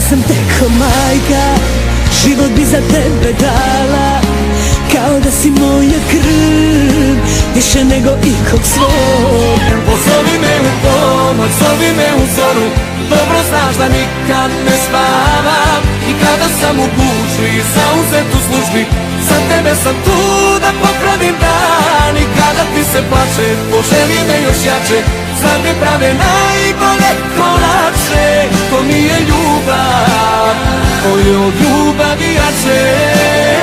sam te ko majka, život bi za tebe dala, kao da si moja krv, više nego ikog svog. Pozovi me u pomoć, zovi me u zoru, dobro znaš da nikad ne spavam. I kada sam u gužvi, zauzet u službi, za tebe sam tu da popravim dan. I kada ti se plače, poželi me još jače, znam mi prave najbolje kolače. To mi je ljubav, to je od ljubavi jače.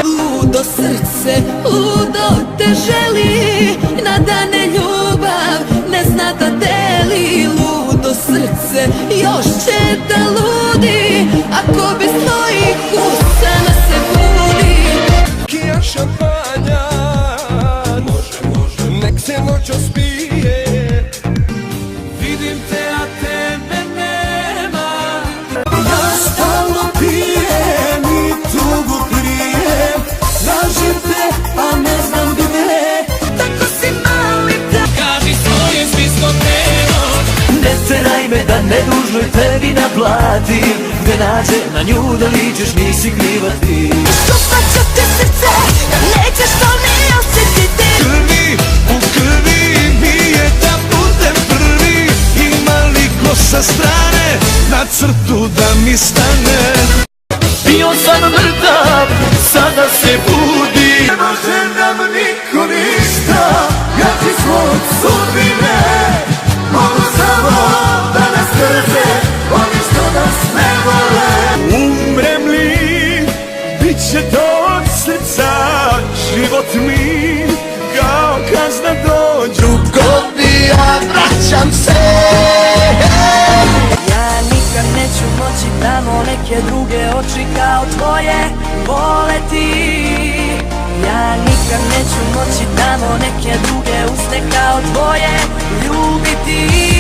Ludo srce, ludo te želi, nadane ljubav ne zna da deli. Ludo srce još će da ludi, ako bez tvojih usana se budi. Kija šampanja, nek se noćas pije, vidim te a tebe nema. Ja stalno pijem i tugu krijem, tražim te a ne znam gde. Tako si mali da Kaži svojim spiskom krenom, Ne teraj me da nedužnoj tebi naplatim, gde nađe na nju da ličeš nisi kriva ti. Šupat ću te srce, da nećeš to ne osjetiti. krvi u krvi mi je da budem prvi. Ima li ko sa strane na crtu da mi stane? Bio sam mrtav, sada se budi. Ne može nam niko ništa, ja ti svog sudbine mogu samo da nas drže oni što nas ne vole. Umrem li, bit će to od srca, život mi kao kazna dođu. Godija vraćam se. Ja nikad neću moći tamo neke druge oči kao tvoje voleti. Ja nikad neću moći tamo neke druge usne kao tvoje ljubiti.